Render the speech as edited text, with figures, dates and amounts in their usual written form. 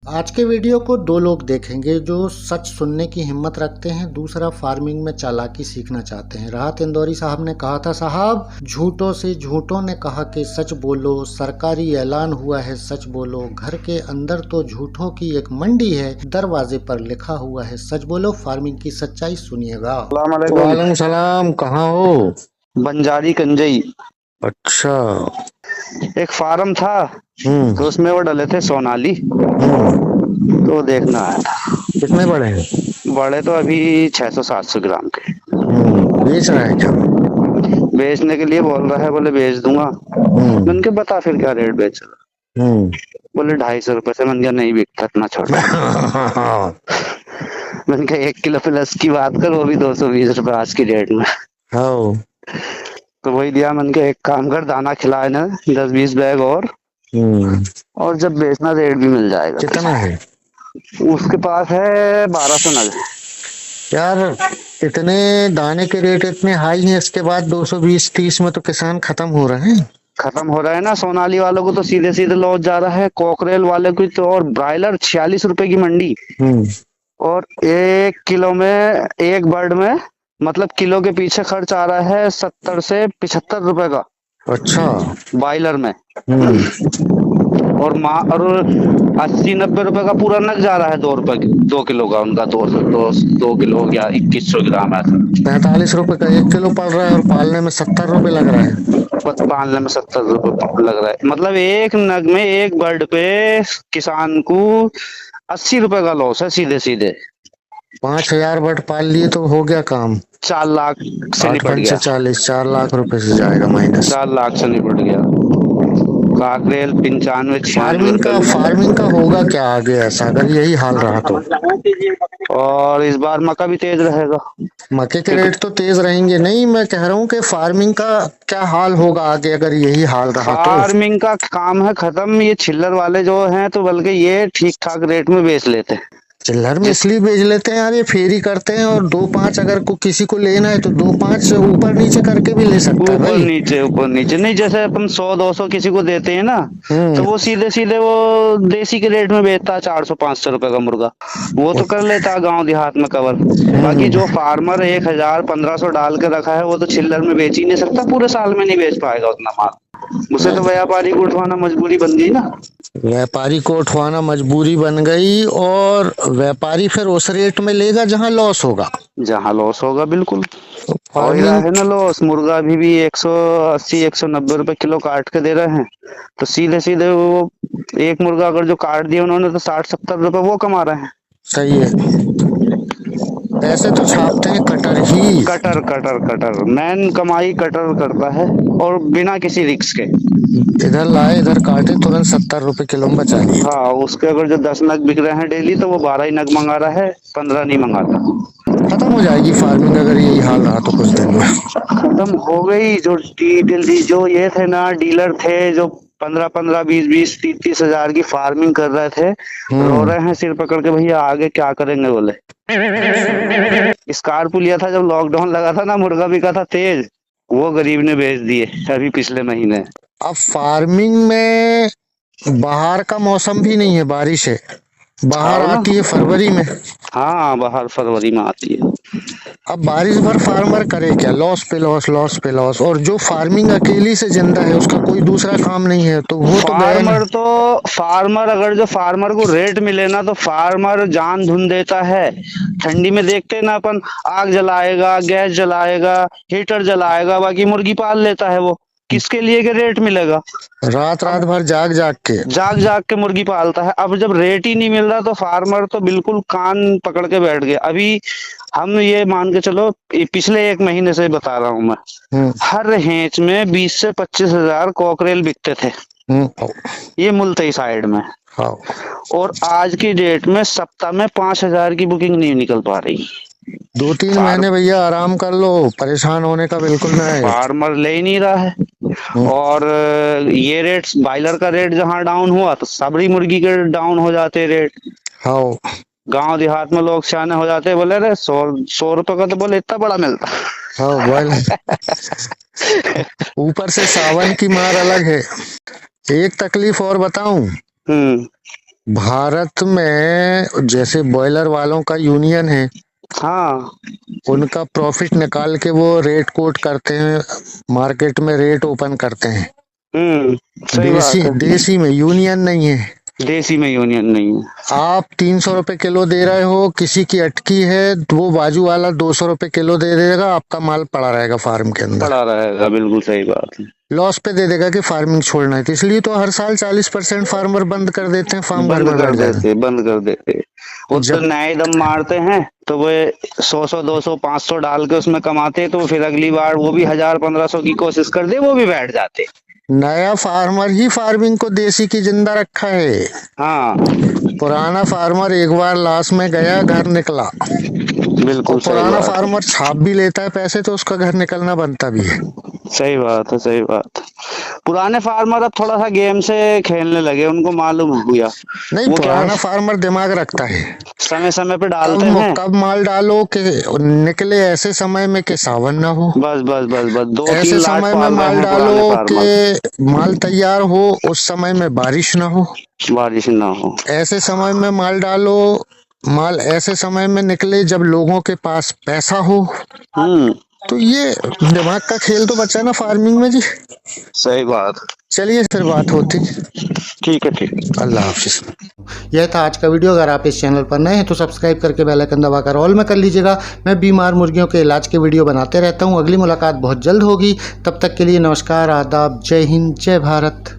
आज के वीडियो को दो लोग देखेंगे जो सच सुनने की हिम्मत रखते हैं, दूसरा फार्मिंग में चालाकी सीखना चाहते हैं। राहत इंदौरी साहब ने कहा था, साहब झूठों से झूठों ने कहा कि सच बोलो, सरकारी ऐलान हुआ है सच बोलो, घर के अंदर तो झूठों की एक मंडी है, दरवाजे पर लिखा हुआ है सच बोलो। फार्मिंग की सच्चाई सुनिएगा। वालेकुम सलाम। कहाँ हो? बंजारी कंजई। अच्छा। एक फार्म था तो उसमें वो डले थे सोनाली, तो देखना आया था। कितने बड़े हैं? बड़े तो अभी 600-700 ग्राम के। बेच रहा है क्या? बेचने के लिए बोल रहा है, बोले बेच दूंगा। मैंने कहा बता फिर क्या रेट बेच रहा। बोले 250 रुपए से। मैंने कहा नहीं बिकता इतना छोटा। मैंने कहा 1 किलो प्लस की बात कर, वो भी 220 रुपए आज की डेट में। तो वही दिया। मैंने कहा एक काम कर, दाना खिला ना 10-20 बैग और जब बेचना रेट भी मिल जाएगा। कितना है उसके पास? है 1200 नग। यार, इतने दाने के रेट इतने हाई हैं, इसके बाद 220-30 में तो किसान खत्म हो रहे हैं। खत्म हो रहा है ना। सोनाली वालों को तो सीधे सीधे लॉस जा रहा है, कॉकरेल वाले को तो। और ब्रायलर 46 रुपए की मंडी। और 1 किलो में, एक बर्ड में मतलब किलो के पीछे खर्च आ रहा है 70 से 75 रुपए का। अच्छा। बॉयलर में। और 80-90 रुपए का पूरा नग जा रहा है। 2 किलो का उनका 2 किलो या 2100 ग्राम ऐसा। 45 रुपए का 1 किलो पड़ रहा है और पालने में 70 रुपए लग रहा है। पालने में 70 रुपए लग रहा है। मतलब एक नग में, एक बर्ड पे किसान को 80 रुपए का लॉस है सीधे सीधे। 5000 बट पाल लिए तो हो गया काम। 4 लाख से निपट गया। 40, 4 लाख रुपए से जाएगा माइनस। 4 लाख से निपट गया। काकरेल 95-96 फार्मिंग का होगा क्या आगे ऐसा, अगर यही हाल रहा तो? और इस बार मक्का भी तेज रहेगा। मक्के के रेट तो तेज रहेंगे। नहीं, मैं कह रहा हूँ कि फार्मिंग का क्या हाल होगा आगे अगर यही हाल रहा तो? फार्मिंग का काम है खत्म। ये चिल्लर वाले जो हैं तो बल्कि ये ठीक ठाक रेट में बेच लेते हैं। चिल्लर में इसलिए बेच लेते हैं यार, ये फेरी करते हैं और 2-5 अगर किसी को लेना है तो 2-5 से ऊपर नीचे करके भी ले सकता है भाई। ऊपर नीचे नहीं। जैसे अपन 100-200 किसी को देते हैं ना, तो वो सीधे सीधे वो देसी के रेट में बेचता है 400-500 रुपए का मुर्गा। वो तो कर लेता है गांव देहात में कवर। बाकी जो फार्मर 1000-1500 डाल के रखा है, वो तो चिल्लर में बेच ही नहीं सकता। पूरे साल में नहीं बेच पाएगा उतना माल। उसे तो व्यापारी को उठवाना मजबूरी बन गई ना। व्यापारी को उठवाना मजबूरी बन गई, और व्यापारी फिर उस रेट में लेगा जहां लॉस होगा। जहां लॉस होगा, बिल्कुल हो ही रहा है ना लॉस। मुर्गा भी 180-190 रुपए किलो काट के दे रहे हैं। तो सीधे सीधे वो एक मुर्गा अगर जो काट दिया उन्होंने, तो 60-70 रुपए वो कमा रहे हैं। सही है। पैसे तो छापते हैं कटर ही। कटर मैन कमाई कटर करता है, और बिना किसी रिस्क के। इधर लाए इधर काटे, तुरंत 70 रुपए किलो में बचा लिए। हाँ, उसके अगर जो 10 नग बिक रहे हैं डेली, तो वो 12 ही नग मंगा रहा है, 15 नहीं मंगाता। खत्म हो जाएगी फार्मिंग अगर यही हाल रहा तो कुछ दिन में। खत्म हो गई। जो ये थे ना, डीलर थे जो 15-15, 20-20, 30-30 हजार की फार्मिंग कर रहे थे, रो रहे हैं सिर पकड़ के, भैया आगे क्या करेंगे। बोले स्कॉर्पियो लिया था जब लॉकडाउन लगा था ना, मुर्गा बिका था तेज, वो गरीब ने बेच दिए अभी पिछले महीने। अब फार्मिंग में बाहर का मौसम भी नहीं है, बारिश है। बाहर आती है फरवरी में। हाँ, बाहर फरवरी में आती है। अब बारिश भर फार्मर करे क्या? लॉस पे लॉस, लॉस पे लॉस। और जो फार्मिंग अकेली से जिंदा है, उसका कोई दूसरा काम नहीं है, तो वो तो फार्मर अगर जो फार्मर को रेट मिले ना, तो फार्मर जान धुन देता है। ठंडी में देखते ना अपन, आग जलाएगा, गैस जलाएगा, हीटर जलाएगा, बाकी मुर्गी पाल लेता है। वो किसके लिए के रेट मिलेगा? रात भर जाग जाग के मुर्गी पालता है। अब जब रेट ही नहीं मिल रहा, तो फार्मर तो बिल्कुल कान पकड़ के बैठ गए। अभी हम ये मान के चलो, पिछले 1 महीने से बता रहा हूँ मैं, हर हेंच में 20 से 25 हजार कॉकरेल बिकते थे, ये मुल्तई साइड में। और आज की डेट में सप्ताह में 5000 की बुकिंग नहीं निकल पा रही। 2-3 महीने भैया आराम कर लो, परेशान होने का बिल्कुल नहीं। फार्मर ले ही नहीं रहा है। और ये रेट, बॉयलर का रेट जहां डाउन हुआ, तो सबरी मुर्गी के रेट हो जाते रेट। गांव देहात में लोग सियाने हो जाते, बोले अरे 100 रुपए का तो बोले इतना बड़ा मिलता। ऊपर से सावन की मार अलग है। एक तकलीफ और बताऊं, भारत में जैसे बॉयलर वालों का यूनियन है, हाँ उनका प्रॉफिट निकाल के वो रेट कोट करते हैं, मार्केट में रेट ओपन करते हैं। सही बात है। देसी में यूनियन नहीं है, देसी में यूनियन नहीं है। आप 300 रुपए किलो दे रहे हो, किसी की अटकी है तो वो बाजू वाला 200 रुपए किलो दे देगा, आपका माल पड़ा रहेगा फार्म के अंदर, पड़ा रहेगा। बिल्कुल सही बात है। लॉस पे दे देगा कि फार्मिंग छोड़ना है। तो इसलिए तो हर साल 40% फार्मर बंद कर देते हैं, फार्म घर में बैठ जाते हैं। बंद कर देते। वो तो नए दम मारते हैं तो वो 100 200 500 डाल के उसमें कमाते, तो फिर अगली बार वो भी 1000 1500 की कोशिश कर दे, वो भी बैठ जाते। नया फार्मर ही फार्मिंग को देसी की जिंदा रखा है। हाँ, पुराना फार्मर एक बार लाश में गया, घर निकला। बिल्कुल सही पुराना बात। फार्मर छाप भी लेता है पैसे तो उसका घर निकलना बनता भी है। सही बात है, सही बात। पुराने फार्मर अब थोड़ा सा गेम से खेलने लगे, उनको मालूम हो गया। नहीं, पुराना फार्मर दिमाग रखता है, समय समय पे डालते हैं। कब माल डालो कि निकले ऐसे समय में कि सावन ना हो, बस बस बस बस 2-3 ऐसे लाख समय में माल डालो कि माल तैयार हो, उस समय में बारिश ना हो, ऐसे समय में माल डालो, माल ऐसे समय में निकले जब लोगों के पास पैसा हो। तो ये दिमाग का खेल तो बचा ना फार्मिंग में जी। सही बात। चलिए फिर बात होती। ठीक है, ठीक है। अल्लाह हाफिज। यह था आज का वीडियो। अगर आप इस चैनल पर नए हैं तो सब्सक्राइब करके बेल आइकन दबाकर ऑल में कर लीजिएगा। मैं बीमार मुर्गियों के इलाज के वीडियो बनाते रहता हूँ। अगली मुलाकात बहुत जल्द होगी। तब तक के लिए नमस्कार, आदाब, जय हिंद, जय भारत।